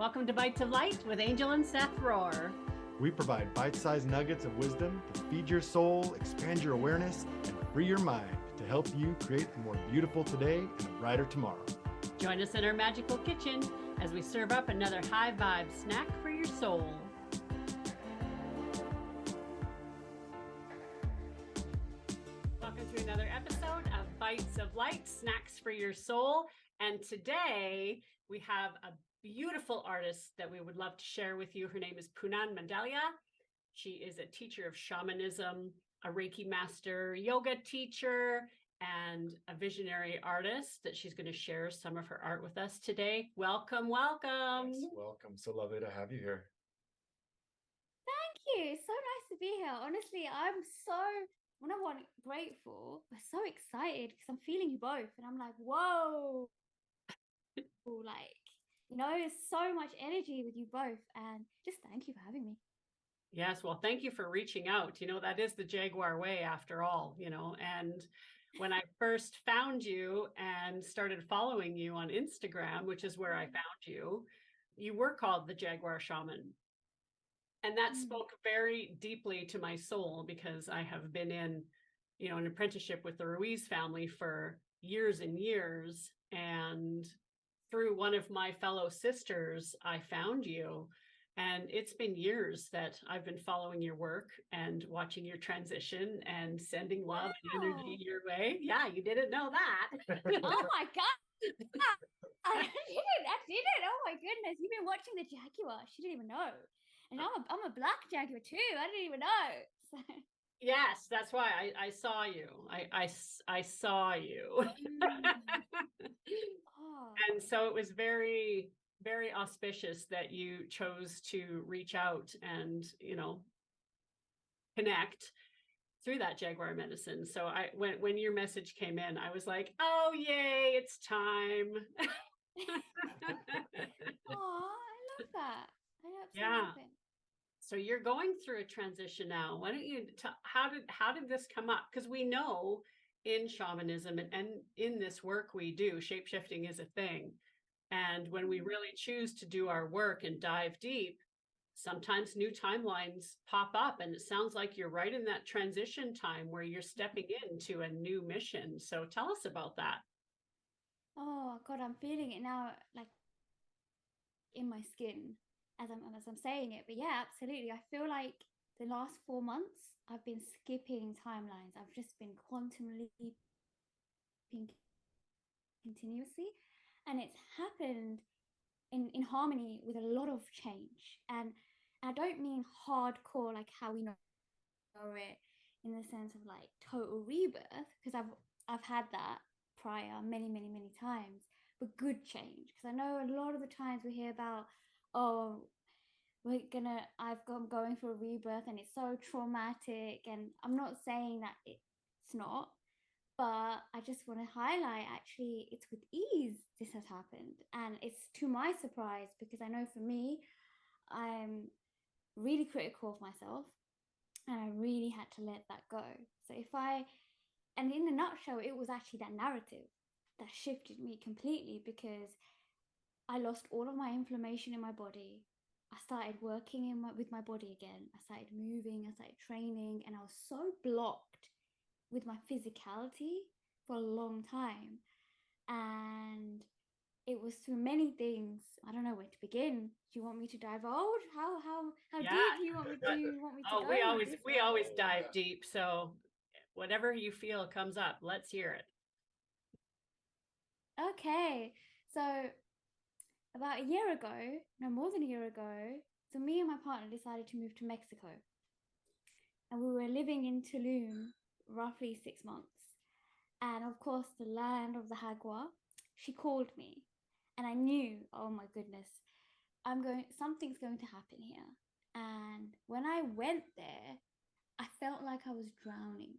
Welcome to Bites of Light with Angel and Seth Rohr. We provide bite-sized nuggets of wisdom to feed your soul, expand your awareness, and free your mind to help you create a more beautiful today and a brighter tomorrow. Join us in our magical kitchen as we serve up another high vibe snack for your soul. Welcome to another episode of Bites of Light, Snacks for Your Soul. And today we have a beautiful artist that we would love to share with you. Her name is Poonam Mandalia. She is a teacher of shamanism, a Reiki master, yoga teacher, and a visionary artist that she's going to share some of her art with us today. Welcome. Yes, welcome. So lovely to have you here. Thank you. So nice to be here. Honestly, I'm so, when I want grateful, but so excited because I'm feeling you both. And I'm like, whoa. Like, there's so much energy with you both. And just thank you for having me. Yes, well, thank you for reaching out. That is the Jaguar way after all, and when I first found you and started following you on Instagram, which is where I found you, you were called the Jaguar Shaman. And that spoke very deeply to my soul because I have been in, an apprenticeship with the Ruiz family for years and years. And through one of my fellow sisters, I found you. And it's been years that I've been following your work and watching your transition and sending love and energy your way. Yeah, you didn't know that. Oh my God. I didn't. Oh my goodness. You've been watching the Jaguar. She didn't even know. And I'm a black Jaguar too. I didn't even know. So. Yes, that's why I saw you. I saw you. And so it was very, very auspicious that you chose to reach out and, connect through that Jaguar medicine. So when your message came in, I was like, oh, yay, it's time. Oh, I love that. I absolutely Yeah. love it. So you're going through a transition now. Why don't you how did this come up? Because we know in shamanism and in this work we do, shape-shifting is a thing. And when we really choose to do our work and dive deep, sometimes new timelines pop up. And it sounds like you're right in that transition time where you're stepping into a new mission. So tell us about that. Oh God, I'm feeling it now, like in my skin as I'm saying it. But yeah, absolutely. I feel like the last 4 months I've been skipping timelines. I've just been quantum leaping continuously, and it's happened in harmony with a lot of change. And I don't mean hardcore like how we know it in the sense of like total rebirth, because I've had that prior many times, but good change. Because I know a lot of the times we hear about, oh, I'm going through a rebirth and it's so traumatic, and I'm not saying that it's not, but I just want to highlight, actually, it's with ease this has happened. And it's to my surprise, because I know for me, I'm really critical of myself, and I really had to let that go. So and in a nutshell, it was actually that narrative that shifted me completely, because I lost all of my inflammation in my body. I started working with my body again. I started moving, I started training, and I was so blocked with my physicality for a long time. And it was through many things. I don't know where to begin. Do you want me to divulge? How deep do you want me to go? We always dive deep. So whatever you feel comes up, let's hear it. Okay. So about a year ago, no, more than a year ago, so me and my partner decided to move to Mexico. And we were living in Tulum roughly 6 months. And of course, the land of the Jaguar, she called me. And I knew, oh my goodness, something's going to happen here. And when I went there, I felt like I was drowning.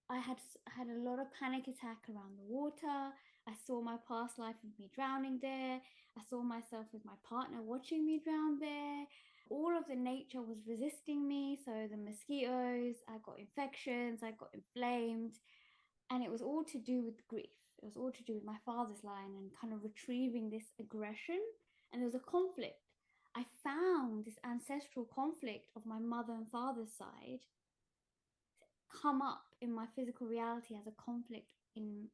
I had a lot of panic attack around the water. I saw my past life of me drowning there. I saw myself with my partner watching me drown there. All of the nature was resisting me. So the mosquitoes, I got infections, I got inflamed. And it was all to do with grief. It was all to do with my father's line and kind of retrieving this aggression and there was a conflict. I found this ancestral conflict of my mother and father's side come up in my physical reality as a conflict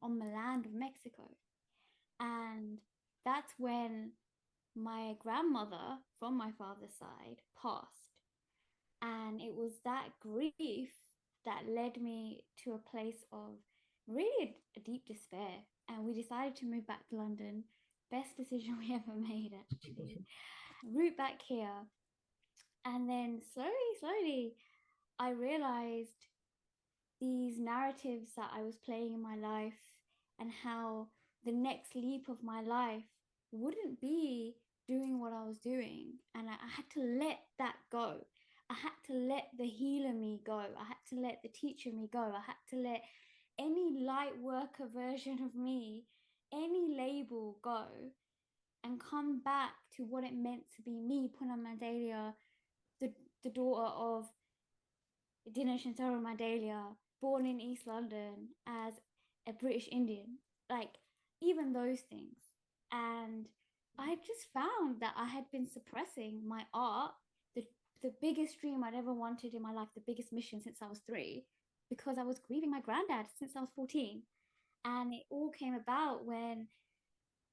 on the land of Mexico. And that's when my grandmother from my father's side passed. And it was that grief that led me to a place of really a deep despair. And we decided to move back to London. Best decision we ever made, actually. Root back here. And then slowly, I realized these narratives that I was playing in my life, and how the next leap of my life wouldn't be doing what I was doing. And I had to let that go. I had to let the healer me go. I had to let the teacher me go. I had to let any light worker version of me, any label go, and come back to what it meant to be me, Puna Mandalia, the daughter of Dinesh and Sarah Mandalia, born in East London as a British Indian, like even those things. And I just found that I had been suppressing my art, the biggest dream I'd ever wanted in my life, the biggest mission since I was 3, because I was grieving my granddad since I was 14. And it all came about when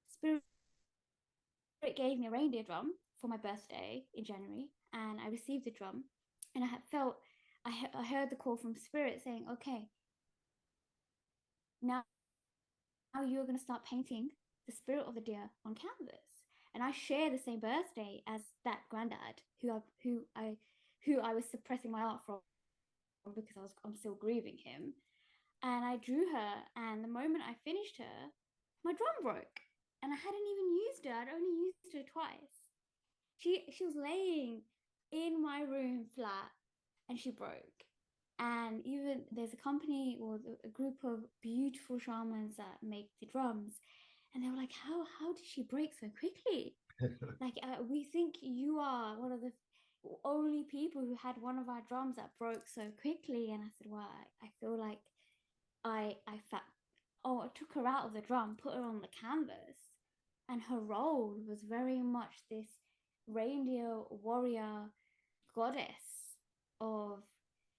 Spirit gave me a reindeer drum for my birthday in January, and I received the drum, and I had felt, I heard the call from Spirit saying, okay, now you're going to start painting the spirit of the deer on canvas. And I share the same birthday as that granddad who I was suppressing my art from because I'm still grieving him. And I drew her, and the moment I finished her, my drum broke, and I hadn't even used her. I'd only used her twice. She was laying in my room flat, and she broke. And even there's a company or a group of beautiful shamans that make the drums, and they were like, how did she break so quickly? Like, we think you are one of the only people who had one of our drums that broke so quickly. And I said, well, I feel like I took her out of the drum, put her on the canvas, and her role was very much this reindeer warrior goddess of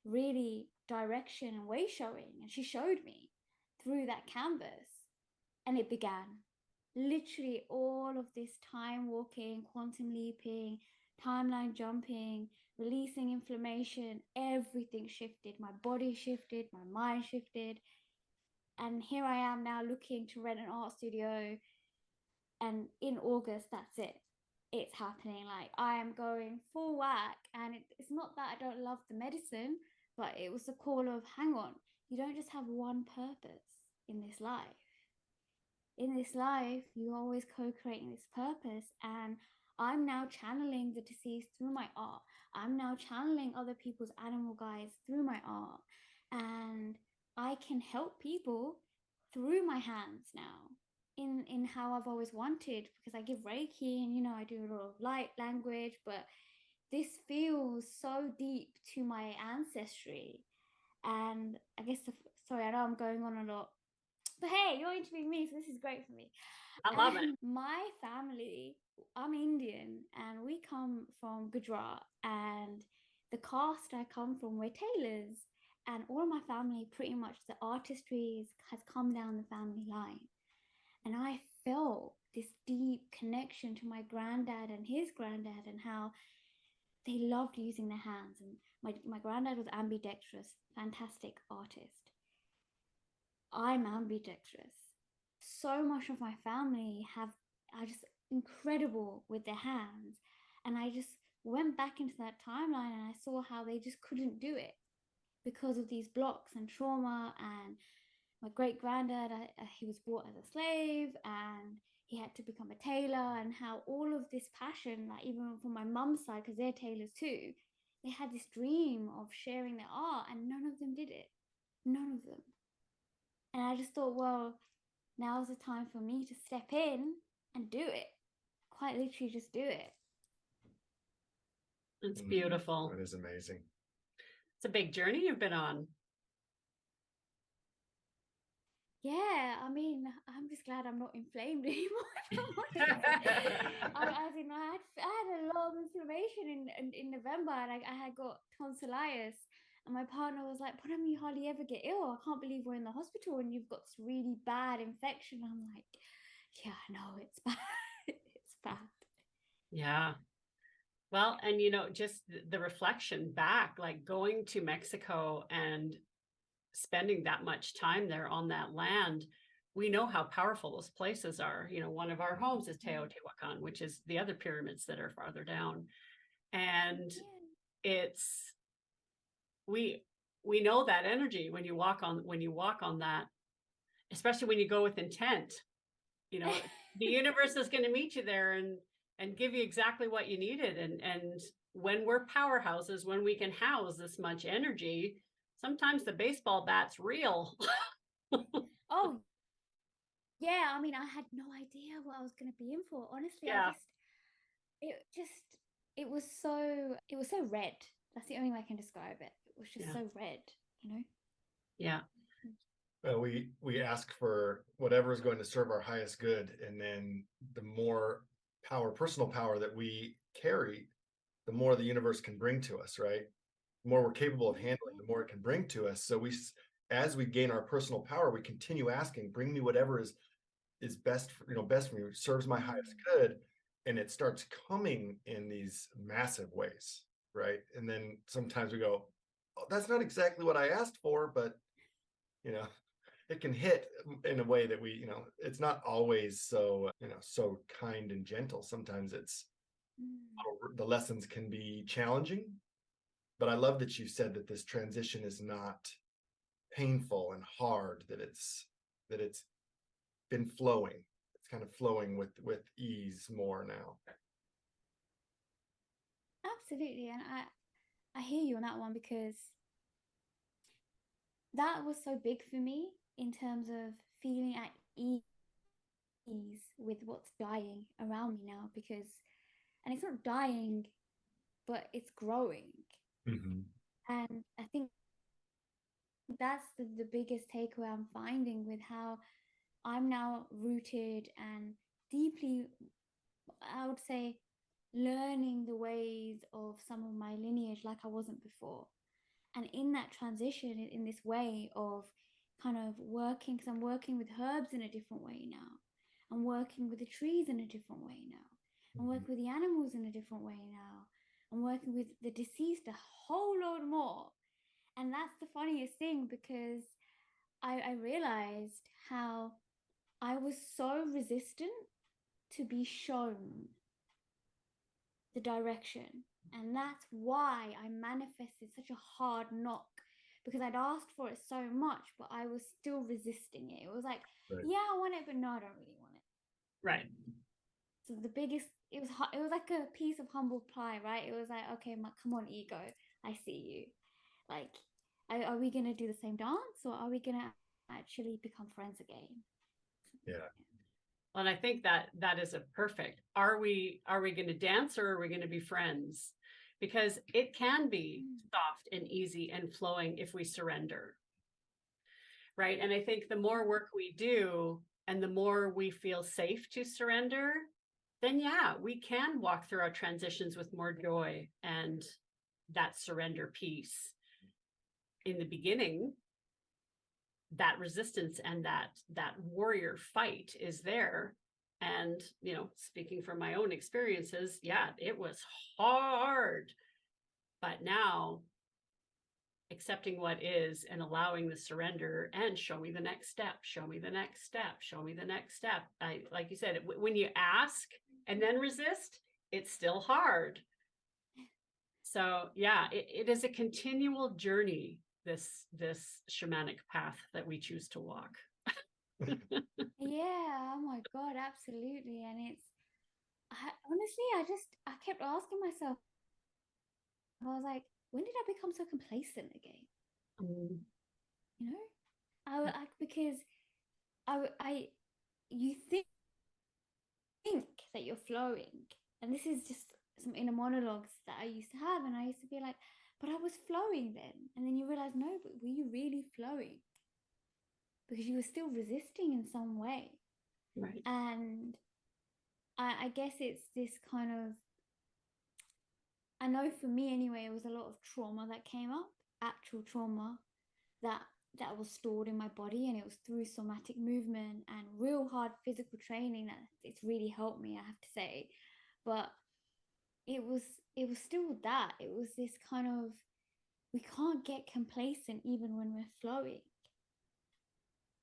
really direction and way showing. And she showed me through that canvas, and it began literally all of this time walking, quantum leaping, timeline jumping, releasing inflammation. Everything shifted. My body shifted, my mind shifted. And here I am now looking to rent an art studio. And in August, that's it. It's happening. Like, I am going full whack. And it's not that I don't love the medicine, but it was the call of, hang on, you don't just have one purpose in this life. In this life, you're always co-creating this purpose. And I'm now channeling the deceased through my art. I'm now channeling other people's animal guides through my art. And I can help people through my hands now in how I've always wanted, because I give Reiki and, I do a lot of light language, but this feels so deep to my ancestry. And I guess, sorry, I know I'm going on a lot, but hey, you're interviewing me, so this is great for me. I love it. My family, I'm Indian, and we come from Gujarat, and the caste I come from, we're tailors, and all of my family, pretty much the artistry has come down the family line. And I felt this deep connection to my granddad and his granddad, and how they loved using their hands. And my granddad was ambidextrous, fantastic artist. I'm ambidextrous. So much of my family are just incredible with their hands. And I just went back into that timeline, and I saw how they just couldn't do it because of these blocks and trauma. And my great granddad, he was bought as a slave, and he had to become a tailor, and how all of this passion, like even from my mum's side, because they're tailors too, they had this dream of sharing their art, and none of them did it. None of them. And I just thought, well, now's the time for me to step in and do it. Quite literally just do it. It's beautiful. That is amazing. It's a big journey you've been on. Yeah, I mean, I'm just glad I'm not inflamed anymore. As in, operation in November, and I had got tonsillitis. And my partner was like, "But you hardly ever get ill. I can't believe we're in the hospital and you've got this really bad infection." I'm like, "Yeah, no, it's bad. It's bad." Yeah. Well, and just the reflection back, like going to Mexico and spending that much time there on that land, we know how powerful those places are. One of our homes is Teotihuacan, which is the other pyramids that are farther down. And Yeah. we know that energy when you walk on that, especially when you go with intent. The universe is going to meet you there and give you exactly what you needed. And when we're powerhouses, when we can house this much energy, sometimes the baseball bat's real. Oh, yeah. I mean, I had no idea what I was going to be in for. Honestly, Yeah. it was so red. That's the only way I can describe it. It was just so red, Yeah. We ask for whatever is going to serve our highest good, and then the more personal power that we carry, the more the universe can bring to us, right? The more we're capable of handling, the more it can bring to us. So as we gain our personal power, we continue asking, bring me whatever is best for me, serves my highest good, and it starts coming in these massive ways, right? And then sometimes we go, "Oh, that's not exactly what I asked for," but it can hit in a way that it's not always so kind and gentle. Sometimes the lessons can be challenging, but I love that you said that this transition is not painful and hard, that it's been flowing. It's kind of flowing with ease more now. Absolutely. And I hear you on that one, because that was so big for me in terms of feeling at ease with what's dying around me now, and it's not dying, but it's growing. Mm-hmm. And I think that's the biggest takeaway I'm finding with how I'm now rooted and deeply, I would say, learning the ways of some of my lineage like I wasn't before. And in that transition, in this way of kind of working, because I'm working with herbs in a different way now. I'm working with the trees in a different way now. I'm working with the animals in a different way now. I'm working with the deceased a whole load more. And that's the funniest thing, because I realized how I was so resistant to be shown the direction. And that's why I manifested such a hard knock, because I'd asked for it so much, but I was still resisting it. It was like, right. Yeah, I want it, but no, I don't really want it. Right. So it was like a piece of humble pie, right? It was like, okay, come on, ego, I see you. Like, are we gonna do the same dance, or are we gonna actually become friends again? Yeah. And I think that is a perfect. Are we going to dance, or are we going to be friends? Because it can be soft and easy and flowing if we surrender. Right. And I think the more work we do and the more we feel safe to surrender, then we can walk through our transitions with more joy and that surrender piece. In the beginning, that resistance and that warrior fight is there. And speaking from my own experiences, it was hard, but now accepting what is and allowing the surrender, and show me the next step, show me the next step, show me the next step. Like you said, when you ask and then resist, it's still hard. So it is a continual journey, this shamanic path that we choose to walk. Yeah, oh my God, absolutely. And honestly, I kept asking myself, I was like, when did I become so complacent again? Because you think that you're flowing, and this is just some inner monologues that I used to have, and I used to be like, but I was flowing then. And then you realize, no, but were you really flowing? Because you were still resisting in some way. Right. And I guess it's this kind of I know for me anyway, it was a lot of trauma that came up, actual trauma that was stored in my body, and it was through somatic movement and real hard physical training that it's really helped me, I have to say. But it was still that. It was this kind of, we can't get complacent even when we're flowing.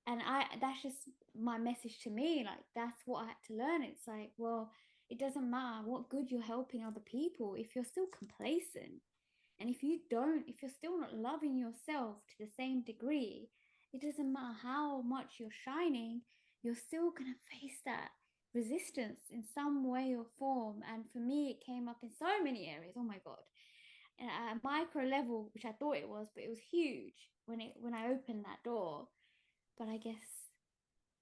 And that's just my message to me. Like, that's what I had to learn. It's like, well, it doesn't matter what good you're helping other people if you're still complacent. And if you're still not loving yourself to the same degree, it doesn't matter how much you're shining, you're still going to face that resistance in some way or form. And for me, it came up in so many areas. Oh my God. And at a micro level, which I thought it was, but it was huge when I opened that door. But I guess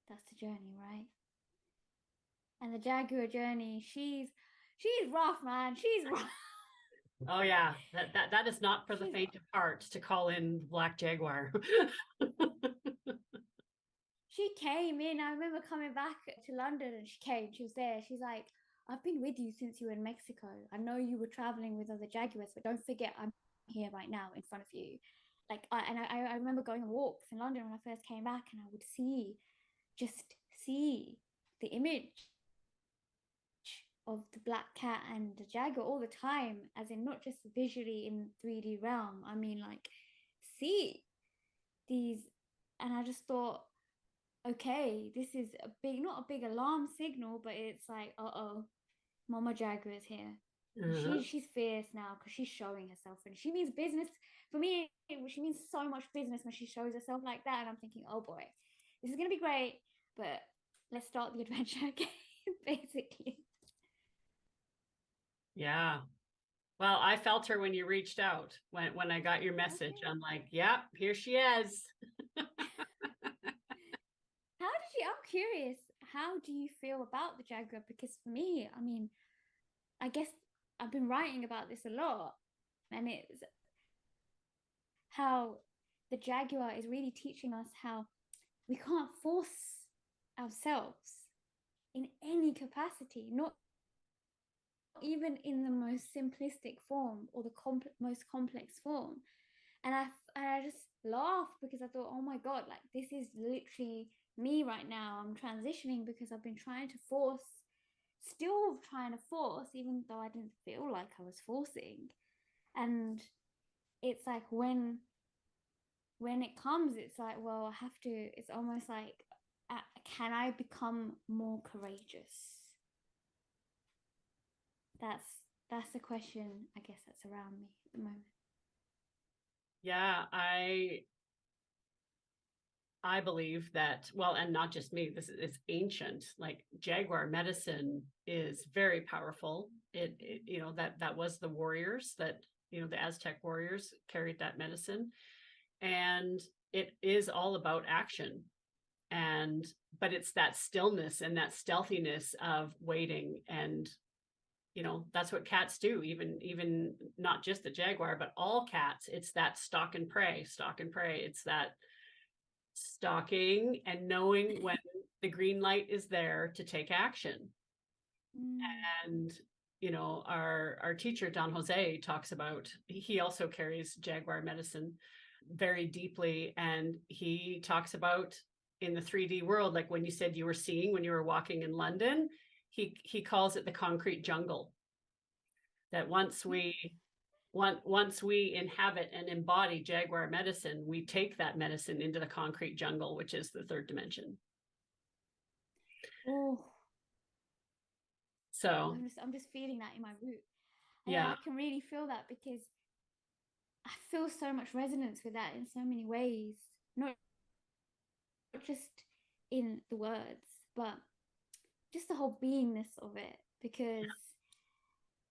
that's the journey, right? And the Jaguar journey, she's rough, man. She's rough. Oh yeah, that is not for the faint of heart to call in Black Jaguar. She came in. I remember coming back to London, and she was there. She's like, I've been with you since you were in Mexico. I know you were traveling with other Jaguars, but don't forget I'm here right now in front of you. Like, I remember going on walks in London when I first came back, and I would just see the image of the black cat and the jaguar all the time, as in not just visually in 3D realm. I mean, like, see these, and I just thought, okay, this is not a big alarm signal, but it's like, uh-oh, Mama Jaguar is here. She's fierce now because she's showing herself, and she means business. For me, she means so much business when she shows herself like that. And I'm thinking, oh boy, this is gonna be great, but let's start the adventure again, basically. Yeah. Well, I felt her when you reached out. When I got your message, Okay. I'm like, yeah, here she is. I'm curious, how do you feel about the Jaguar? Because for me, I mean, I guess I've been writing about this a lot, and it's how the Jaguar is really teaching us how we can't force ourselves in any capacity, not even in the most simplistic form or the most complex form. And I just laughed because I thought, oh my God, like, this is literally me right now. I'm transitioning because I've been still trying to force, even though I didn't feel like I was forcing. And it's like, when it comes, it's like, well, I have to, it's almost like, can I become more courageous? That's the question, I guess, that's around me at the moment. Yeah, I believe that, well, and not just me, this is ancient. Like, Jaguar medicine is very powerful. It that was the warriors that, the Aztec warriors carried that medicine, and it is all about action. But it's that stillness and that stealthiness of waiting, and that's what cats do. Even not just the Jaguar, but all cats. It's that stalk and pray. It's that stalking and knowing when the green light is there to take action. And our teacher Don Jose talks about, he also carries Jaguar medicine very deeply, and he talks about, in the 3D world, like when you said you were seeing when you were walking in London, he calls it the concrete jungle. That once we inhabit and embody Jaguar medicine, we take that medicine into the concrete jungle, which is the third dimension. Oh, so I'm just feeling that in my root. And yeah, I can really feel that because I feel so much resonance with that in so many ways, not just in the words, but just the whole beingness of it, because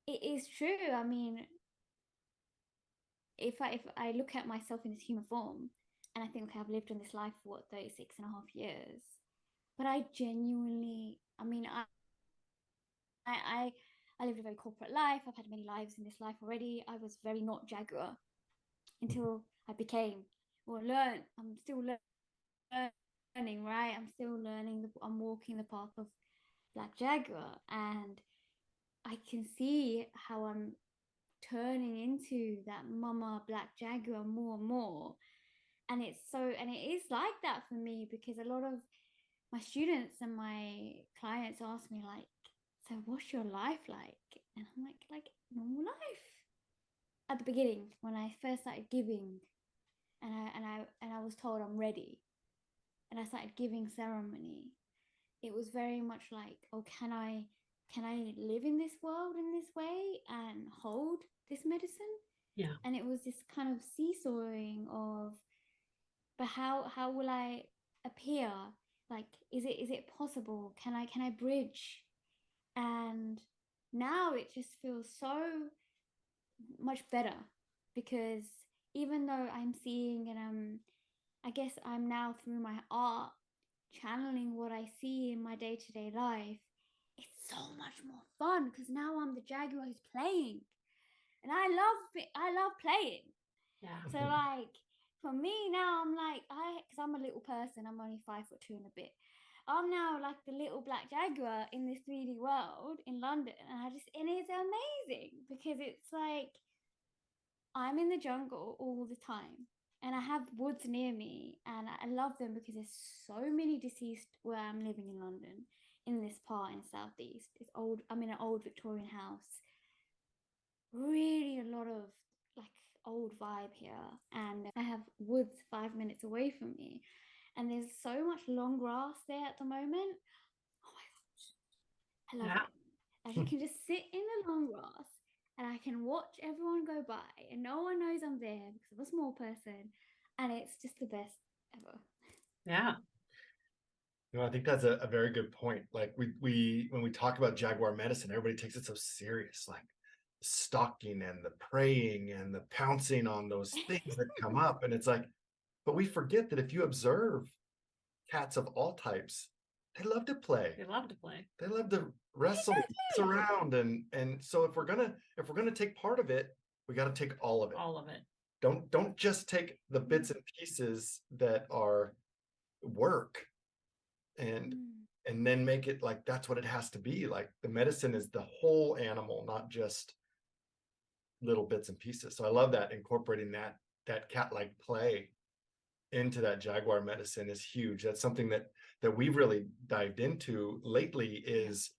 it is true. I mean, if I look at myself in this human form, and I think, okay, I've lived in this life for 36 and a half years, but I genuinely, I mean, I lived a very corporate life. I've had many lives in this life already. I was very not Jaguar until I became, or learned. I'm still learning, right? I'm still learning. I'm walking the path of Black Jaguar, and I can see how I'm turning into that mama black jaguar more and more. And it is like that for me, because a lot of my students and my clients ask me like, so what's your life like? And I'm like normal life. At the beginning, when I first started giving, and I was told I'm ready, and I started giving ceremony, it was very much like, oh, can I live in this world in this way and hold this medicine? Yeah. And it was this kind of seesawing of, but how will I appear? Like, is it possible? Can I bridge? And now it just feels so much better, because even though I'm seeing, and I guess I'm now through my art channeling what I see in my day-to-day life, it's so much more fun because now I'm the jaguar who's playing, and I love playing. Yeah. So like for me now, I'm like, because I'm a little person, I'm only 5'2" and a bit. I'm now like the little black jaguar in this 3D world in London, and it's amazing because it's like I'm in the jungle all the time, and I have woods near me, and I love them because there's so many deceased where I'm living in London, in this part in Southeast. It's old. I'm in an old Victorian house. Really, a lot of like old vibe here, and I have woods 5 minutes away from me, and there's so much long grass there at the moment. Oh my gosh, I love Yeah. it. Like, you can just sit in the long grass, and I can watch everyone go by, and no one knows I'm there because I'm a small person, and it's just the best ever. Yeah. I think that's a very good point. Like we when we talk about jaguar medicine, everybody takes it so serious, like stalking and the praying and the pouncing on those things that come up. And it's like, but we forget that if you observe cats of all types, they love to play. They love to play. They love to wrestle, mess around, and so if we're gonna take part of it, we got to take all of it. All of it. Don't just take the bits and pieces that are work and then make it like that's what it has to be. Like the medicine is the whole animal, not just little bits and pieces. So I love that incorporating that cat-like play into that jaguar medicine is huge. That's something that we've really dived into lately, is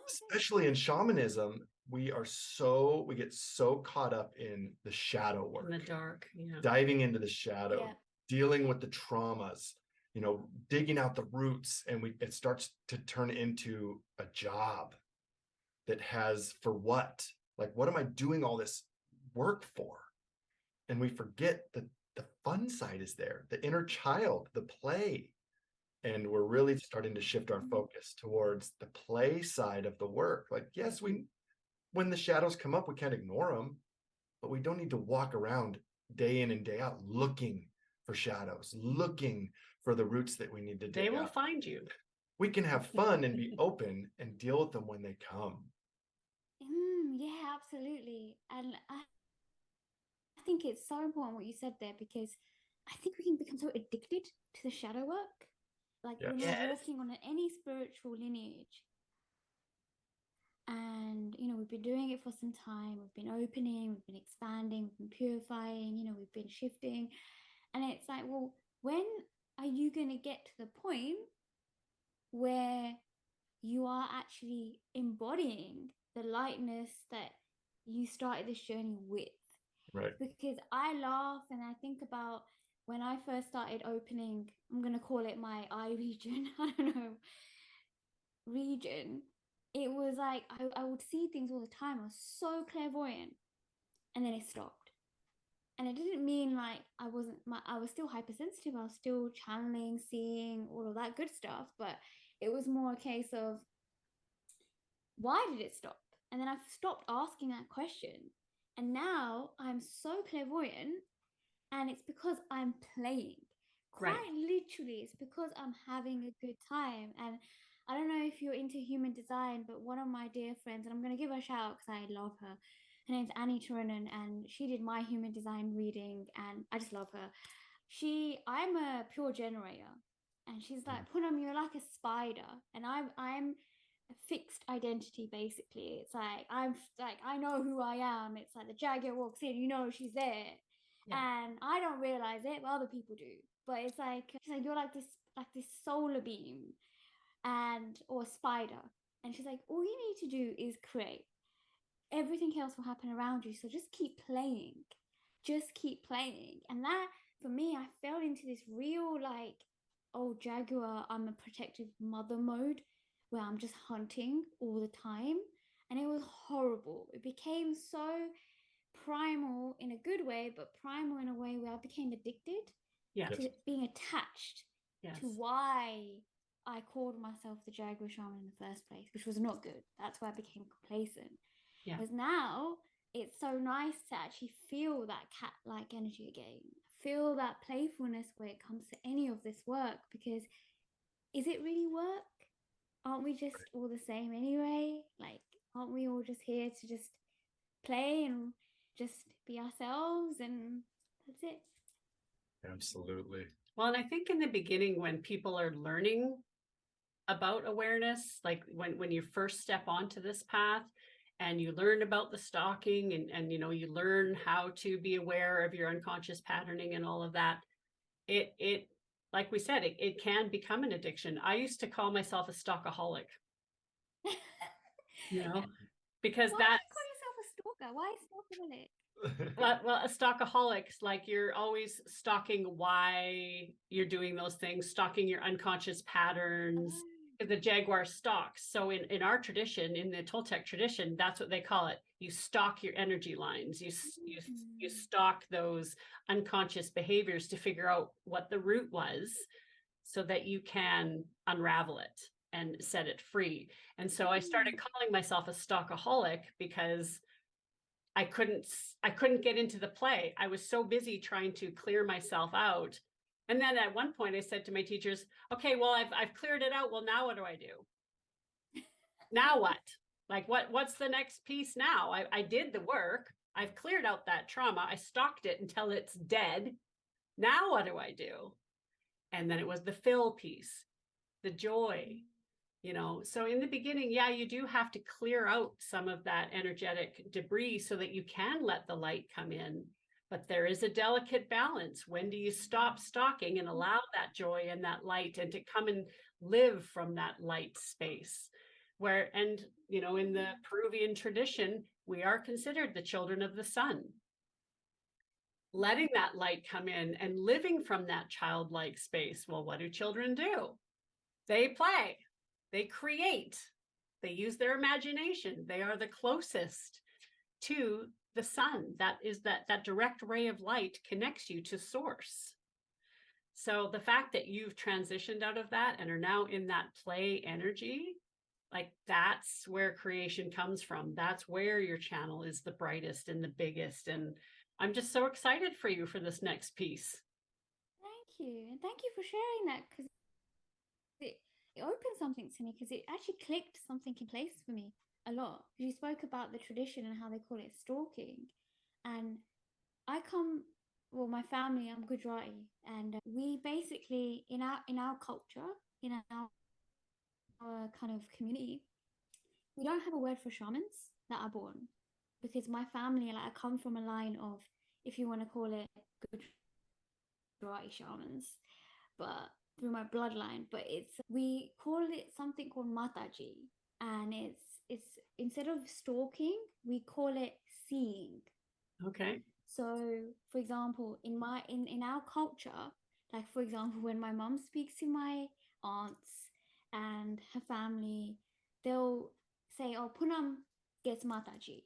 especially in shamanism, we get so caught up in the shadow work, In the dark. Yeah. diving into the shadow, dealing with the traumas, digging out the roots, and it starts to turn into a job that has, for what? Like, what am I doing all this work for? And we forget that the fun side is there, the inner child, the play. And we're really starting to shift our focus towards the play side of the work. Like, yes, when the shadows come up, we can't ignore them, but we don't need to walk around day in and day out looking for shadows, looking for the roots that we need to dig They will out. find you. We can have fun and be open and deal with them when they come. Yeah, absolutely. And I think it's so important what you said there, because I think we can become so addicted to the shadow work. Like when we're walking on any spiritual lineage, and we've been doing it for some time, we've been opening, we've been expanding, we've been purifying, we've been shifting, and it's like, well, when are you going to get to the point where you are actually embodying the lightness that you started this journey with? Right. Because I laugh and I think about when I first started opening, I'm going to call it my eye region, I don't know, region. It was like I would see things all the time. I was so clairvoyant, and then it stopped. And it didn't mean like I was still hypersensitive. I was still channeling, seeing, all of that good stuff. But it was more a case of, why did it stop? And then I stopped asking that question. And now I'm so clairvoyant, and it's because I'm playing. Quite literally, it's because I'm having a good time. And I don't know if you're into human design, but one of my dear friends, and I'm going to give her a shout out because I love her. Her name's Annie Turunen, and she did my human design reading, and I just love her. I'm a pure generator, and she's like, Poonam, you're like a spider, and I'm a fixed identity. Basically, it's like I know who I am. It's like the Jaguar walks in, you know she's there, and I don't realize it, but other people do. But it's like you're like this solar beam, or a spider, and she's like, all you need to do is create. Everything else will happen around you. So just keep playing. Just keep playing. And that, for me, I fell into this real like, oh, Jaguar, I'm a protective mother mode where I'm just hunting all the time. And it was horrible. It became so primal in a good way, but primal in a way where I became addicted to being attached to why I called myself the Jaguar Shaman in the first place, which was not good. That's why I became complacent. Because now it's so nice to actually feel that cat-like energy again, feel that playfulness where it comes to any of this work. Because is it really work? Aren't we just all the same anyway? Like, aren't we all just here to just play and just be ourselves, and that's it? Absolutely. Well, and I think in the beginning, when people are learning about awareness, like when you first step onto this path and you learn about the stalking and you know, you learn how to be aware of your unconscious patterning and all of that, it like we said, it can become an addiction. I used to call myself a stalkaholic, you know, because Why that's, do you call yourself a stalker? Why stalkaholic? well, a stalkaholic, like you're always stalking why you're doing those things, stalking your unconscious patterns. The Jaguar stalks. So in our tradition, in the Toltec tradition, that's what they call it. You stalk your energy lines. You stalk those unconscious behaviors to figure out what the root was, so that you can unravel it and set it free. And so I started calling myself a stalkaholic because I couldn't get into the play. I was so busy trying to clear myself out. And then at one point I said to my teachers, okay, well, I've cleared it out. Well, now what do I do? Now what? Like, what's the next piece now? I did the work. I've cleared out that trauma. I stalked it until it's dead. Now what do I do? And then it was the fill piece, the joy, you know. So in the beginning, yeah, you do have to clear out some of that energetic debris so that you can let the light come in. But there is a delicate balance. When do you stop stalking and allow that joy and that light and to come and live from that light space? Where, and you know, in the Peruvian tradition, we are considered the children of the sun. Letting that light come in and living from that childlike space. Well, what do children do? They play, they create, they use their imagination. They are the closest to the sun. That is that direct ray of light connects you to source. So the fact that you've transitioned out of that and are now in that play energy, like that's where creation comes from. That's where your channel is the brightest and the biggest. And I'm just so excited for you for this next piece. Thank you. And thank you for sharing that, because it opened something to me, because it actually clicked something in place for me a lot. You spoke about the tradition and how they call it stalking. And my family, I'm Gujarati, and we basically, in our culture, in our kind of community, we don't have a word for shamans that are born, because my family, like, I come from a line of, if you want to call it, Gujarati shamans, but through my bloodline. But we call it something called Mataji, and it's instead of stalking, we call it seeing. Okay. So, for example, in our culture, like, for example, when my mom speaks to my aunts and her family, they'll say, "Oh, Punam gets Mataji."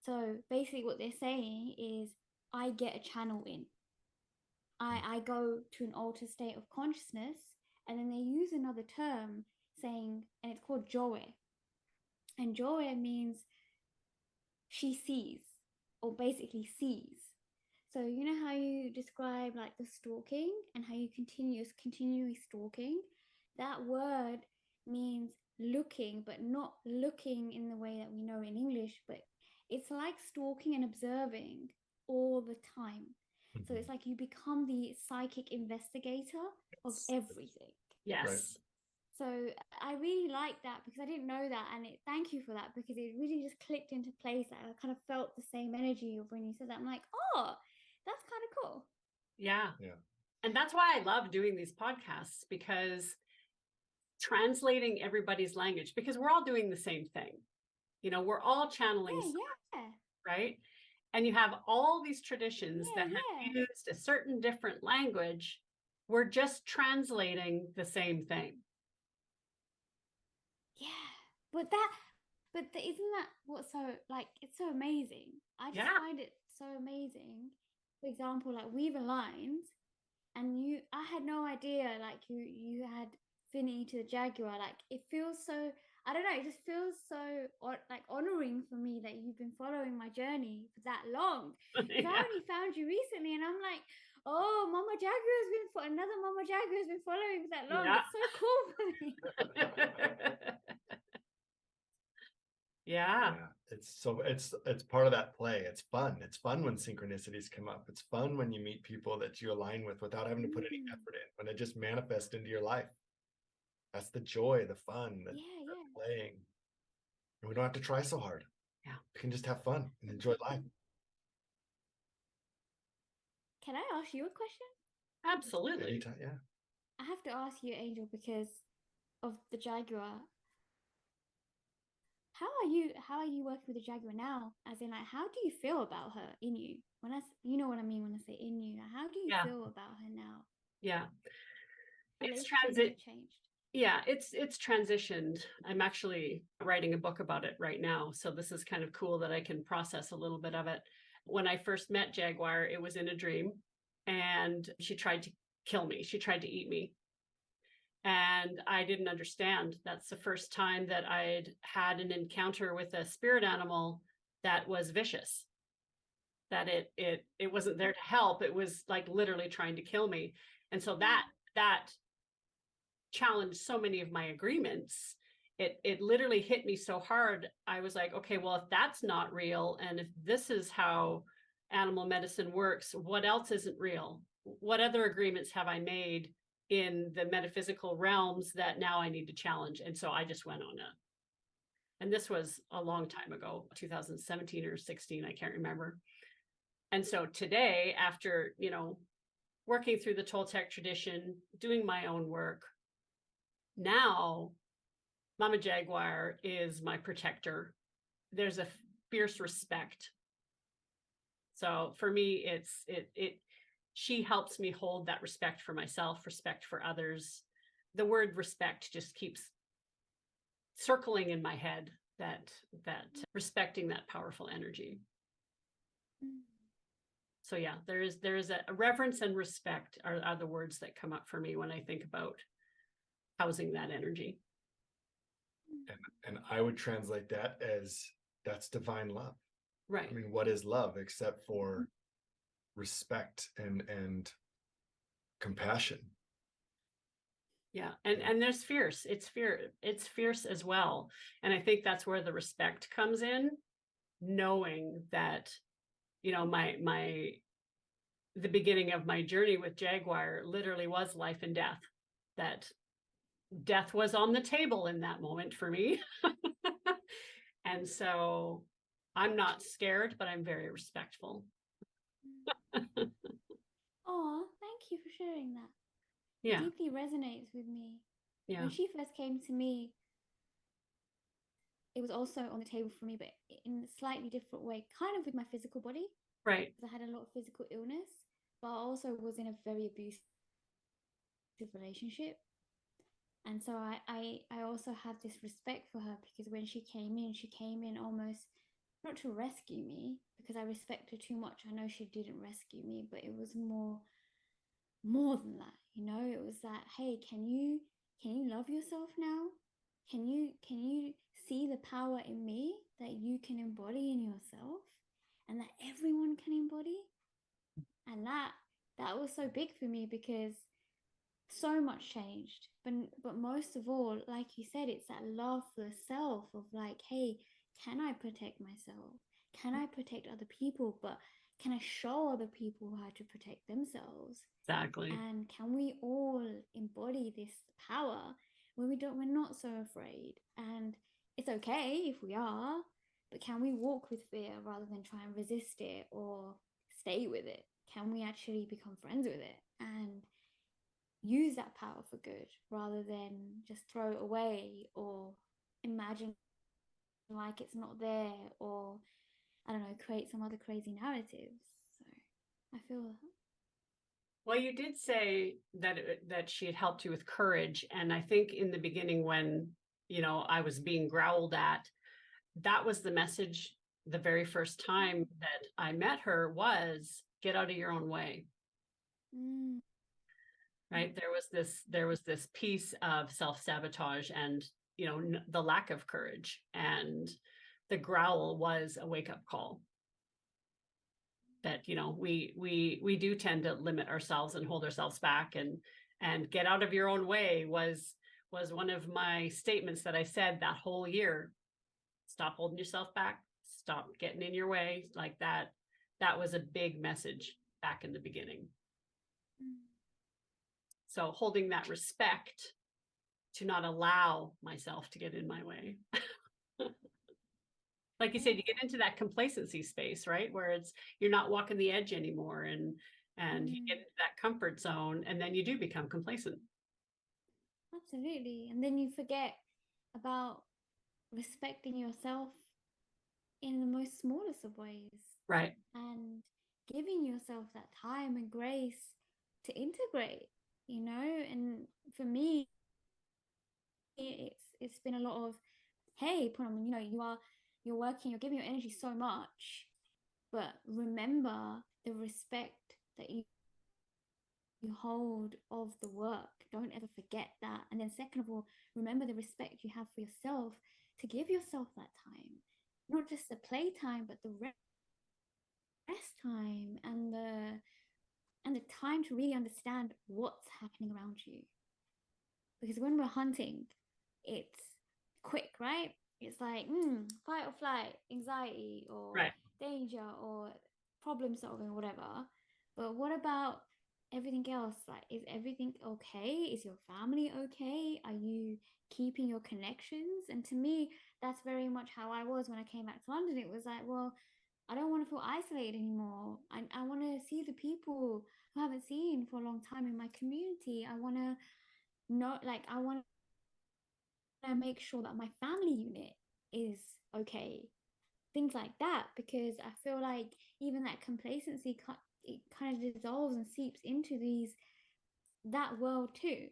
So basically, what they're saying is, I get a channel in. I go to an altered state of consciousness, and then they use another term saying, and it's called Joe. And Joe means she sees, or basically sees. So you know how you describe like the stalking and how you continually stalking? That word means looking, but not looking in the way that we know in English, but it's like stalking and observing all the time. So it's like you become the psychic investigator of everything. Yes. Right. So I really like that because I didn't know that, and thank you for that because it really just clicked into place. I kind of felt the same energy of when you said that. I'm like, oh, that's kind of cool. Yeah. Yeah. And that's why I love doing these podcasts, because translating everybody's language, because we're all doing the same thing. You know, we're all channeling, Yeah, right? And you have all these traditions yeah, that have yeah. used a certain different language. We're just translating the same thing. Yeah, isn't that what's so like? It's so amazing. I just Yeah. find it so amazing. For example, like we've aligned, and I had no idea. Like you had affinity to the Jaguar. Like it feels so. I don't know. It just feels so like honoring for me that you've been following my journey for that long. Because I Yeah. only found you recently, and I'm like, oh, Mama Jaguar has been another Mama Jaguar has been following for that long. Yeah. It's so cool for me. Yeah. It's part of that play. It's fun. It's fun when synchronicities come up. It's fun when you meet people that you align with without having to put any effort in, when it just manifests into your life. That's the joy, the fun, the Yeah. playing. And we don't have to try so hard. Yeah. We can just have fun and enjoy life. Can I ask you a question? Absolutely. Anytime, yeah. I have to ask you, Angel, because of the Jaguar. How are you working with the Jaguar now? As in, like, how do you feel about her in you? You know what I mean when I say in you. Like, how do you Yeah. feel about her now? Yeah. It's Relationship changed. Yeah, it's transitioned. I'm actually writing a book about it right now. So this is kind of cool that I can process a little bit of it. When I first met Jaguar, it was in a dream, and she tried to kill me. She tried to eat me. And I didn't understand. That's the first time that I'd had an encounter with a spirit animal that was vicious. That it wasn't there to help. It was like literally trying to kill me. And so that challenged so many of my agreements. It literally hit me so hard. I was like, okay, well, if that's not real, and if this is how animal medicine works, what else isn't real? What other agreements have I made in the metaphysical realms that now I need to challenge? And so I just went on it. And this was a long time ago, 2017 or 16, I can't remember. And so today, after, working through the Toltec tradition, doing my own work, now Mama Jaguar is my protector. There's a fierce respect. So for me, she helps me hold that respect for myself, respect for others. The word respect just keeps circling in my head, that respecting that powerful energy. So yeah, there is a reverence and respect are the words that come up for me when I think about housing that energy. And I would translate that as that's divine love. Right. I mean, what is love except for respect and compassion? Yeah. And there's fierce. It's fierce as well. And I think that's where the respect comes in, knowing that, the beginning of my journey with Jaguar literally was life and death, that death was on the table in that moment for me. And so I'm not scared, but I'm very respectful. Oh, thank you for sharing that. Yeah. It deeply resonates with me. Yeah. When she first came to me, it was also on the table for me, but in a slightly different way, kind of with my physical body. Right. Because I had a lot of physical illness, but I also was in a very abusive relationship. And so I also had this respect for her because when she came in almost not to rescue me, because I respect her too much. I know she didn't rescue me, but it was more than that. It was that, hey, can you love yourself now? Can you see the power in me that you can embody in yourself and that everyone can embody? And that was so big for me because so much changed. But most of all, like you said, it's that love for the self of like, hey, can I protect myself? Can I protect other people? But can I show other people how to protect themselves? Exactly. And can we all embody this power when we're not so afraid. And it's okay if we are, but can we walk with fear rather than try and resist it or stay with it? Can we actually become friends with it and use that power for good rather than just throw it away or imagine like it's not there, or I don't know, create some other crazy narratives. So I feel that. Well, you did say that she had helped you with courage, and I think in the beginning when, you know, I was being growled at, that was the message the very first time that I met her was get out of your own way. Mm. Right? There was this piece of self-sabotage and, you know, the lack of courage, and the growl was a wake-up call that, you know, we do tend to limit ourselves and hold ourselves back, and get out of your own way was one of my statements that I said that whole year. Stop holding yourself back, stop getting in your way like that. That was a big message back in the beginning. So holding that respect to not allow myself to get in my way. Like you said, you get into that complacency space, right? Where it's, you're not walking the edge anymore, and you get into that comfort zone, and then you do become complacent. Absolutely. And then you forget about respecting yourself in the most smallest of ways, Right. and giving yourself that time and grace to integrate, you know. And for me, it's been a lot of, hey, Poonam, you know, you're working, you're giving your energy so much, but remember the respect that you hold of the work. Don't ever forget that. And then second of all, remember the respect you have for yourself to give yourself that time, not just the play time, but the rest time, and the time to really understand what's happening around you. Because when we're hunting, it's quick, right? It's like fight or flight, anxiety, or Right. danger, or problem solving, whatever. But what about everything else? Like, is everything okay? Is your family okay? Are you keeping your connections? And to me, that's very much how I was when I came back to London. It was like, well, I don't want to feel isolated anymore. I want to see the people who I haven't seen for a long time in my community. I want to know, like, I want to make sure that my family unit is okay. Things like that, because I feel like even that complacency, it kind of dissolves and seeps into that world too.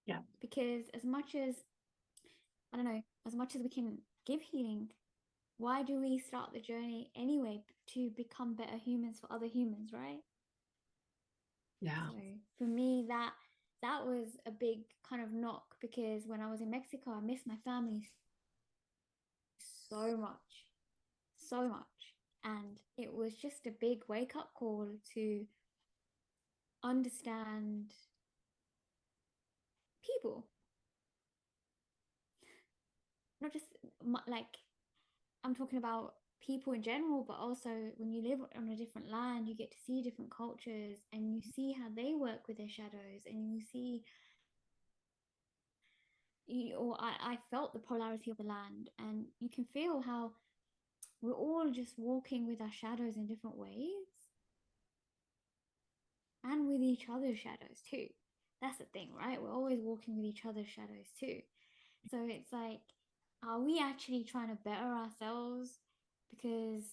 Yeah. Because as much as, I don't know, as much as we can give healing, why do we start the journey anyway? To become better humans for other humans, right? Yeah. So for me, that was a big kind of knock, because when I was in Mexico, I missed my family so much, so much. And it was just a big wake up call to understand people, not just like, I'm talking about people in general, but also when you live on a different land, you get to see different cultures, and you see how they work with their shadows, and you see, or I felt the polarity of the land, and you can feel how we're all just walking with our shadows in different ways, and with each other's shadows too. That's the thing, right? We're always walking with each other's shadows too. So it's like, are we actually trying to better ourselves because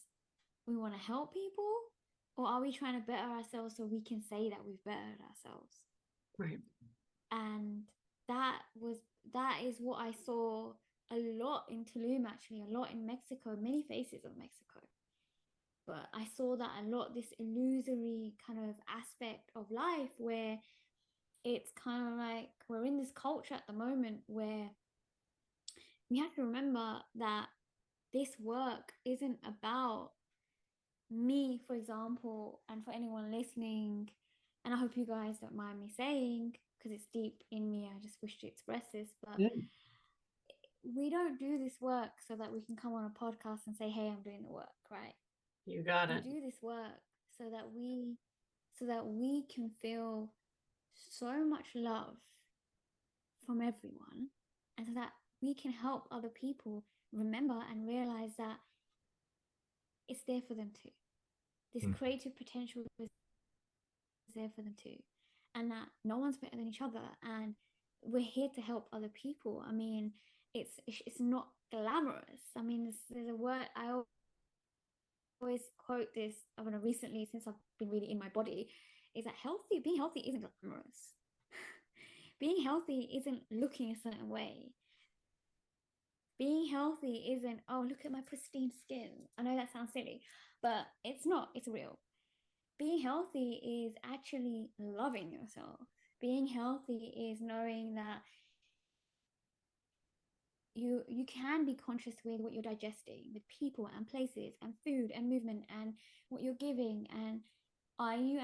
we want to help people? Or are we trying to better ourselves so we can say that we've bettered ourselves? Right. And that is what I saw a lot in Tulum, actually, a lot in Mexico, many faces of Mexico. But I saw that a lot, this illusory kind of aspect of life where it's kind of like we're in this culture at the moment where we have to remember that this work isn't about me, for example, and for anyone listening, and I hope you guys don't mind me saying, because it's deep in me, I just wish to express this, but we don't do this work so that we can come on a podcast and say, hey, I'm doing the work, right? You got We it. do this work so that we can feel so much love from everyone, and so that we can help other people remember and realize that it's there for them too. This creative potential is there for them too, and that no one's better than each other, and we're here to help other people. I mean, it's not glamorous. I mean, there's a word I always quote this. I mean, recently, since I've been really in my body, is that being healthy isn't glamorous. Being healthy isn't looking a certain way. Being healthy isn't, oh, look at my pristine skin. I know that sounds silly, but it's not. It's real. Being healthy is actually loving yourself. Being healthy is knowing that you can be conscious with what you're digesting, with people and places and food and movement and what you're giving. And are you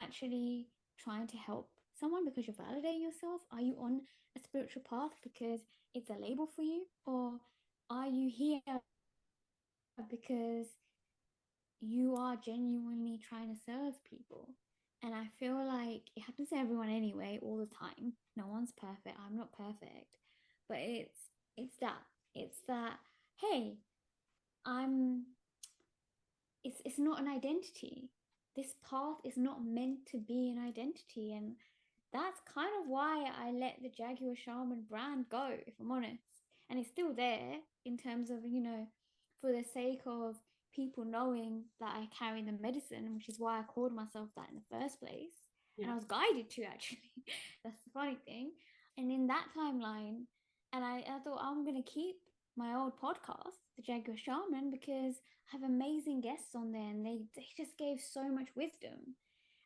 actually trying to help someone because you're validating yourself? Are you on a spiritual path because it's a label for you? Or are you here because you are genuinely trying to serve people? And I feel like it happens to everyone anyway, all the time. No one's perfect. I'm not perfect. But it's that, hey, it's not an identity. This path is not meant to be an identity. And that's kind of why I let the Jaguar Shaman brand go, if I'm honest. And it's still there in terms of, for the sake of people knowing that I carry the medicine, which is why I called myself that in the first place. Yeah. And I was guided to, actually. That's the funny thing. And in that timeline, and I thought, I'm going to keep my old podcast, The Jaguar Shaman, because I have amazing guests on there, and they just gave so much wisdom.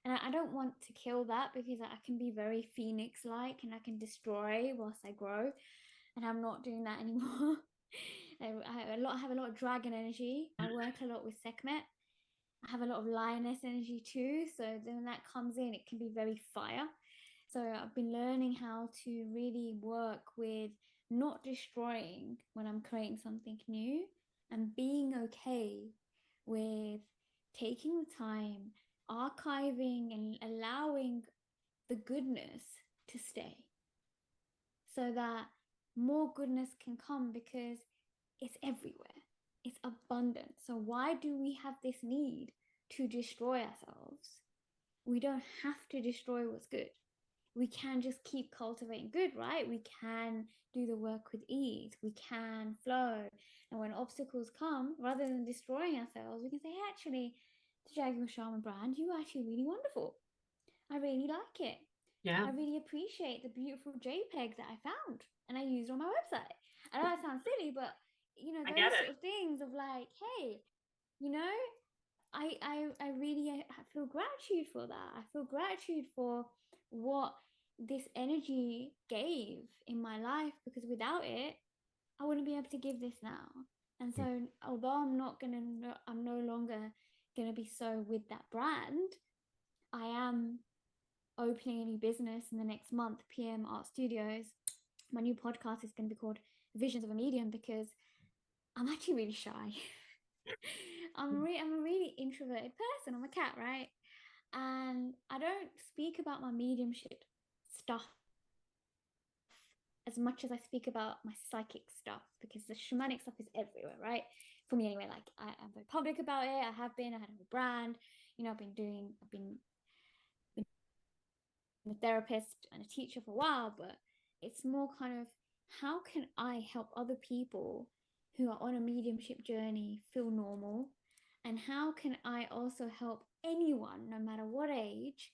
And I don't want to kill that, because I can be very phoenix-like and I can destroy whilst I grow. And I'm not doing that anymore. I have a lot of dragon energy. I work a lot with Sekhmet. I have a lot of lioness energy too. So then when that comes in, it can be very fire. So I've been learning how to really work with not destroying when I'm creating something new, and being okay with taking the time, archiving, and allowing the goodness to stay, so that more goodness can come, because it's everywhere. It's abundant. So why do we have this need to destroy ourselves? We don't have to destroy what's good. We can just keep cultivating good, right? We can do the work with ease. We can flow. And when obstacles come, rather than destroying ourselves, we can say, hey, actually, the Jaguar Shaman brand, you're actually really wonderful. I really like it. Yeah. I really appreciate the beautiful JPEG that I found and I used on my website. I know that sounds silly, but those sort of things of like, hey, I really feel gratitude for that. I feel gratitude for what this energy gave in my life, because without it, I wouldn't be able to give this now. And so although I'm no longer gonna be so with that brand, I am opening a new business in the next month, PM Art Studios. My new podcast is going to be called Visions of a Medium, because I'm actually really shy. I'm a really introverted person. I'm a cat, right? And I don't speak about my mediumship stuff as much as I speak about my psychic stuff, because the shamanic stuff is everywhere, right? For me anyway. Like, I'm very public about it. I had a brand. I've been a therapist and a teacher for a while, but it's more kind of, how can I help other people who are on a mediumship journey feel normal? And how can I also help anyone, no matter what age,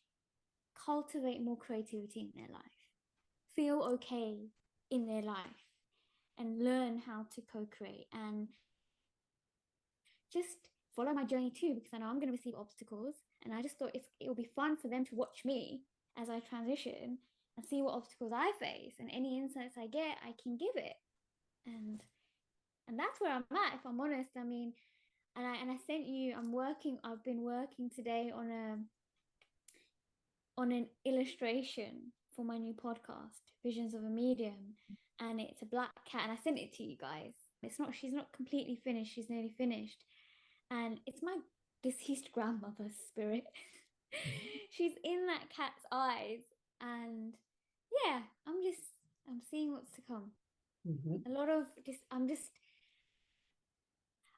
cultivate more creativity in their life, feel okay in their life, and learn how to co-create, and just follow my journey too, because I know I'm going to receive obstacles, and I just thought it will be fun for them to watch me as I transition and see what obstacles I face, and any insights I get, I can give it. And that's where I'm at, if I'm honest. I mean, and I sent you, I've been working today on an illustration for my new podcast, Visions of a Medium, and it's a black cat, and I sent it to you guys. She's not completely finished, she's nearly finished. And it's my deceased grandmother's spirit. She's in that cat's eyes, and yeah, I'm seeing what's to come. Mhm. A lot of just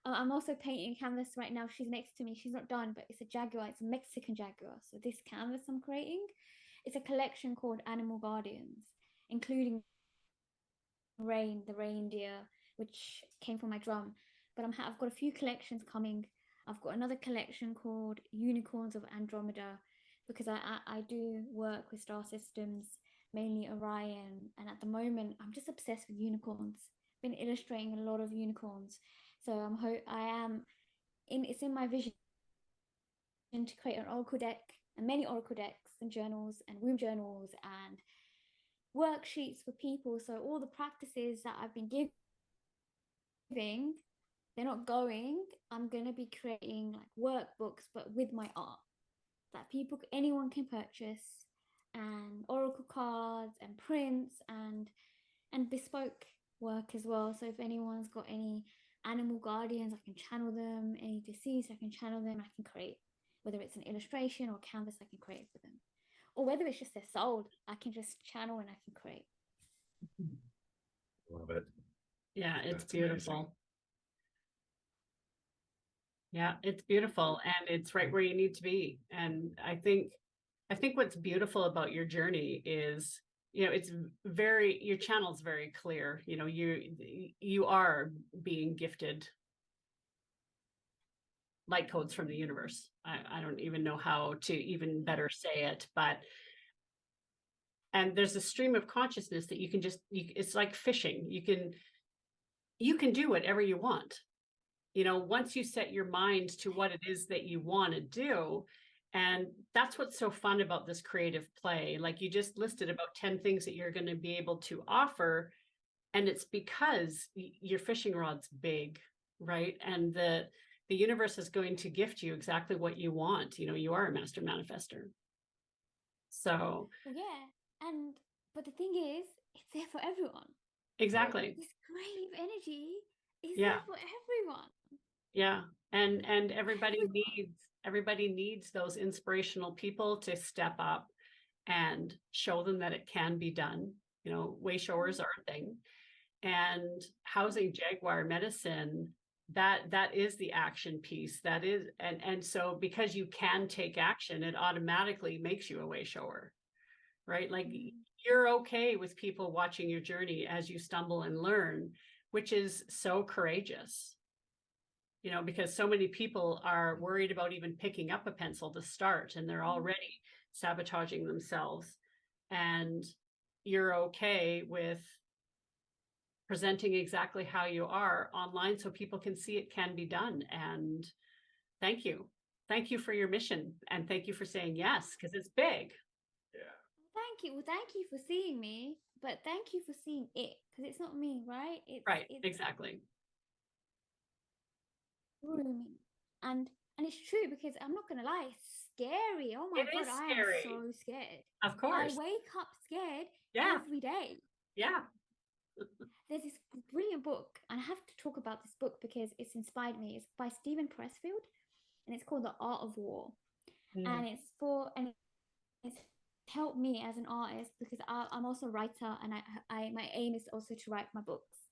I'm also painting a canvas right now. She's next to me. She's not done, but it's a jaguar. It's a Mexican jaguar. So this canvas I'm creating, it's a collection called Animal Guardians, including Rain, the reindeer, which came from my drum. But I've got a few collections coming. I've got another collection called Unicorns of Andromeda, because I do work with star systems, mainly Orion, and at the moment I'm just obsessed with unicorns. Been illustrating a lot of unicorns, so I am in it's in my vision to create an oracle deck and many oracle decks and journals and womb journals and worksheets for people. So all the practices that I've been giving, they're not going. I'm gonna be creating like workbooks, but with my art that anyone can purchase, and oracle cards and prints and bespoke work as well. So if anyone's got any animal guardians, I can channel them. Any deceased, I can channel them. I can create, whether it's an illustration or canvas, I can create for them, or whether it's just their soul, I can just channel and I can create. Love it. Yeah, it's That's amazing. beautiful. Yeah, it's beautiful, and it's right where you need to be. And I think what's beautiful about your journey is, you know, it's very, your channel's very clear. You know, you are being gifted light codes from the universe. I don't even know how to even better say it, but and there's a stream of consciousness that you can just it's like fishing. You can do whatever you want. You know, once you set your mind to what it is that you want to do. And that's what's so fun about this creative play. Like you just listed about 10 things that you're going to be able to offer. And it's because your fishing rod's big, right? And the universe is going to gift you exactly what you want. You know, you are a master manifester. So Well, yeah, and but the thing is, it's there for everyone. exactly. This creative energy is Yeah. there for everyone. Yeah. And everybody Everyone. needs those inspirational people to step up and show them that it can be done. You know, way showers are a thing. And housing jaguar medicine, that is the action piece. That is, and so because you can take action, it automatically makes you a way shower, right? Like you're okay with people watching your journey as you stumble and learn, which is so courageous. You know, because so many people are worried about even picking up a pencil to start, and they're already sabotaging themselves. And you're okay with presenting exactly how you are online so people can see it can be done. And thank you. Thank you for your mission. And thank you for saying yes, because it's big. Yeah. Thank you. Well, thank you for seeing me, but thank you for seeing it, because it's not me, right? Right. It's Exactly. through me, and it's true, because I'm not gonna lie, it's scary. Oh my It god, is I am scary. so scared. Of I course. wake up scared Yeah. every day. Yeah. There's this brilliant book, and I have to talk about this book because it's inspired me. It's by Stephen Pressfield, and it's called The Art of War. And it's helped me as an artist, because I'm also a writer, and I my aim is also to write my books.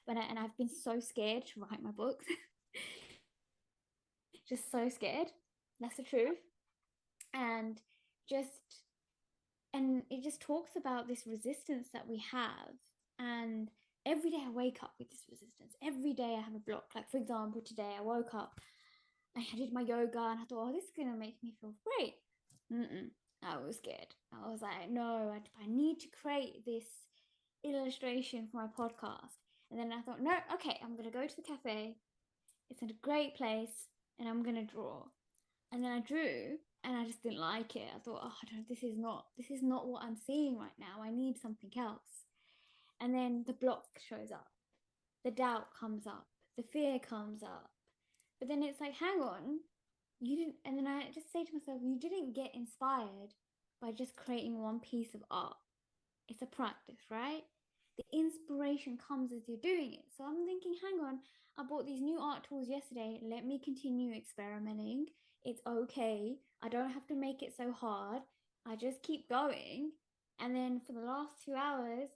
And I've been so scared to write my books, just so scared. That's the truth. And just and it just talks about this resistance that we have. And every day I wake up with this resistance. Every day I have a block. Like, for example, today I woke up, I did my yoga, and I thought, oh, this is gonna make me feel great. I was scared. I was like, no, I need to create this illustration for my podcast. And then I thought, no, okay, I'm gonna go to the cafe. It's in a great place, and I'm gonna draw. And then I drew, and I just didn't like it. I thought, oh, this is not what I'm seeing right now. I need something else. And then the block shows up, the doubt comes up, the fear comes up. But then it's like, hang on, you didn't. And then I just say to myself, you didn't get inspired by just creating one piece of art. It's a practice, right? The inspiration comes as you're doing it. So I'm thinking, hang on, I bought these new art tools yesterday. Let me continue experimenting. It's okay. I don't have to make it so hard. I just keep going. And then for the last 2 hours,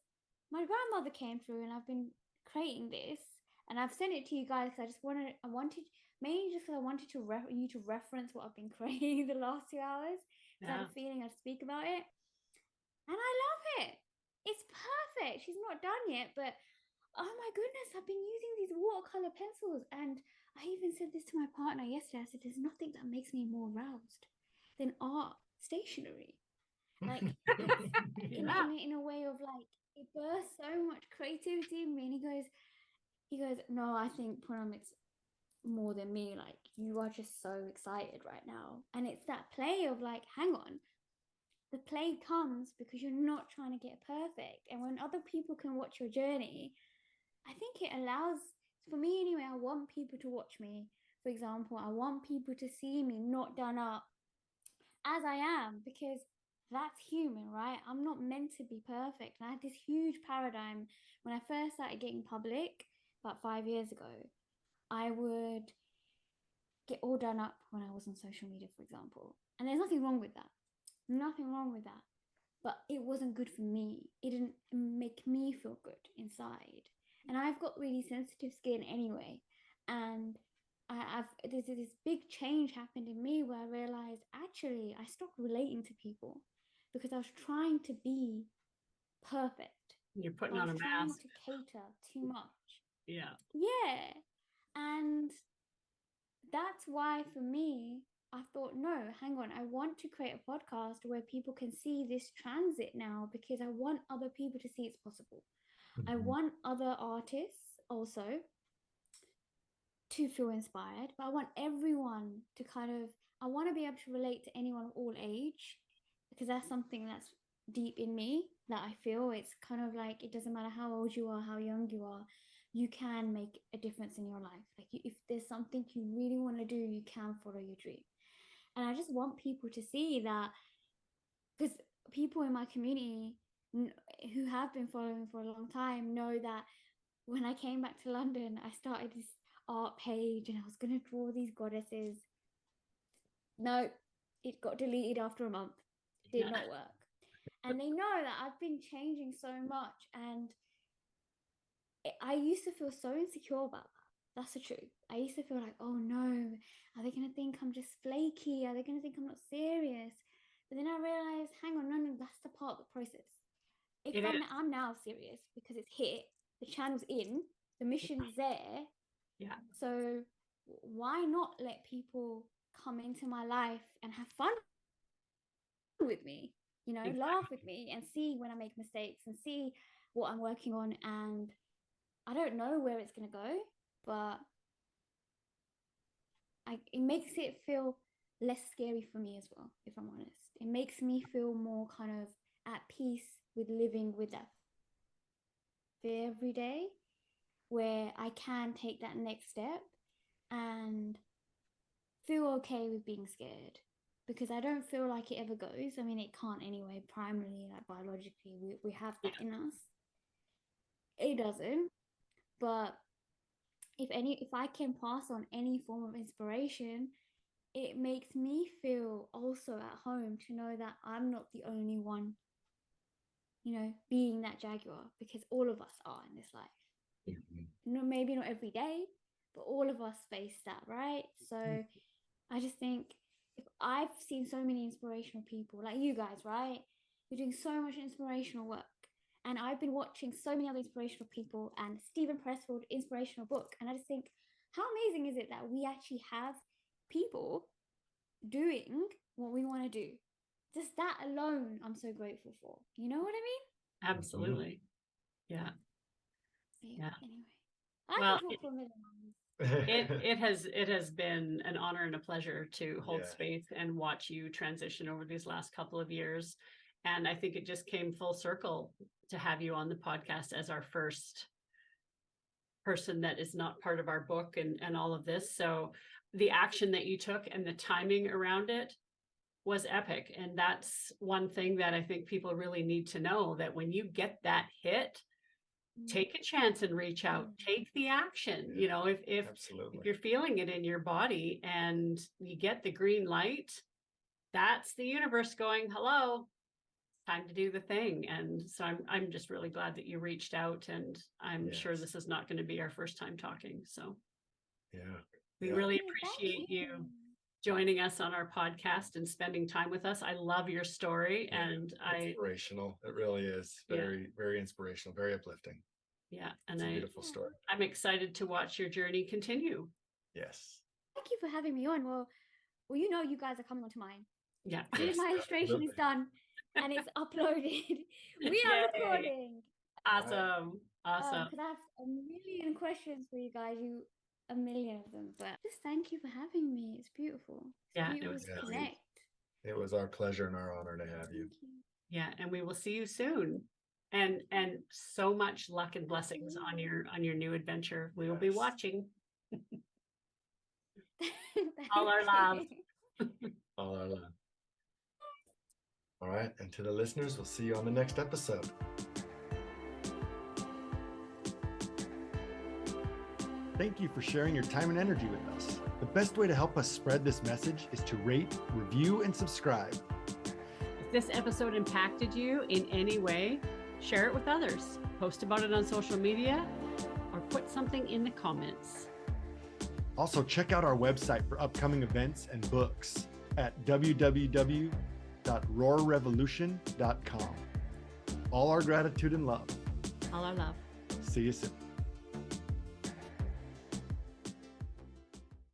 my grandmother came through, and I've been creating this, and I've sent it to you guys because I wanted mainly just because I wanted to you to reference what I've been creating the last 2 hours. Because I had a feeling I'd speak about it, and I love it. It's perfect. She's not done yet, but oh my goodness, I've been using these watercolor pencils, and I even said this to my partner yesterday. I said, "There's nothing that makes me more aroused than art stationery." Like in a way of like, it bursts so much creativity in me. And he goes, "No, I think Poonam, it's more than me. Like, you are just so excited right now." And it's that play of like, hang on, the play comes because you're not trying to get perfect. And when other people can watch your journey, I think it allows, for me anyway, I want people to watch me. For example, I want people to see me not done up as I am, because that's human, right? I'm not meant to be perfect. And I had this huge paradigm when I first started getting public about 5 years ago. I would get all done up when I was on social media, for example. And there's nothing wrong with that. Nothing wrong with that. But it wasn't good for me. It didn't make me feel good inside. And I've got really sensitive skin anyway. And there's this big change happened in me where I realized actually I stopped relating to people because I was trying to be perfect. You're putting I on a was trying mask. to cater too much. Yeah. Yeah. And that's why for me, I thought, no, hang on, I want to create a podcast where people can see this transit now, because I want other people to see it's possible. I want other artists also to feel inspired, but I want everyone to I want to be able to relate to anyone of all age, because that's something that's deep in me that I feel. It's kind of like, it doesn't matter how old you are, how young you are, you can make a difference in your life. Like, if there's something you really want to do, you can follow your dream. And I just want people to see that, because people in my community who have been following for a long time know that when I came back to London, I started this art page and I was going to draw these goddesses. No, it got deleted after a month. Did not work. And they know that I've been changing so much, and I used to feel so insecure about that. That's the truth. I used to feel like, oh no, are they going to think I'm just flaky? Are they going to think I'm not serious? But then I realized, hang on, no, that's the part of the process. I'm now serious because it's hit, the channel's in, the mission's there. Yeah. So why not let people come into my life and have fun with me, Exactly. laugh with me and see when I make mistakes and see what I'm working on. And I don't know where it's going to go, but it makes it feel less scary for me as well, if I'm honest. It makes me feel more kind of at peace with living with that fear every day, where I can take that next step and feel okay with being scared, because I don't feel like it ever goes. I mean, it can't anyway. Primarily, like biologically, we have that in us. It doesn't. But if I can pass on any form of inspiration, it makes me feel also at home to know that I'm not the only one, being that Jaguar, because all of us are in this life. No, maybe not every day, but all of us face that, right? So I just think, if I've seen so many inspirational people like you guys, right? You're doing so much inspirational work. And I've been watching so many other inspirational people, and Stephen Pressfield, inspirational book. And I just think, how amazing is it that we actually have people doing what we want to do? Just that alone, I'm so grateful for. You know what I mean? Absolutely. Yeah. Yeah. Anyway, I well, can talk for a minute. It has been an honor and a pleasure to hold space and watch you transition over these last couple of years. And I think it just came full circle to have you on the podcast as our first person that is not part of our book and all of this. So the action that you took and the timing around it was epic. And that's one thing that I think people really need to know, that when you get that hit, take a chance and reach out, take the action. If you're feeling it in your body and you get the green light, that's the universe going, hello, time to do the thing. And so I'm just really glad that you reached out, and I'm sure Yes. this is not going to be our first time talking. So Yeah. we Yeah. really Oh, thank appreciate you joining us on our podcast and spending time with us. I love your story, Yeah, and inspirational. It really is Yeah. very, very inspirational, very uplifting. yeah, It's and a beautiful story. I'm excited to watch your journey continue. Yes. Thank you for having me on. Well, you know, you guys are coming onto mine. Yeah. As soon as Yes, my illustration is absolutely. done and it's uploaded, we are Yay. recording. Awesome. Awesome. Because I have a million questions for you guys, a million of them. But just thank you for having me. It's beautiful. It's Yeah, it beautiful was to really- connect. It was our pleasure and our honor to have you. Thank you. Yeah, and we will see you soon. And so much luck and blessings on your new adventure. We will be Yes. watching. Thank All our love. you. All our love. All right. And to the listeners, we'll see you on the next episode. Thank you for sharing your time and energy with us. The best way to help us spread this message is to rate, review, and subscribe. If this episode impacted you in any way, share it with others. Post about it on social media or put something in the comments. Also, check out our website for upcoming events and books at www.roarrevolution.com. All our gratitude and love. All our love. See you soon.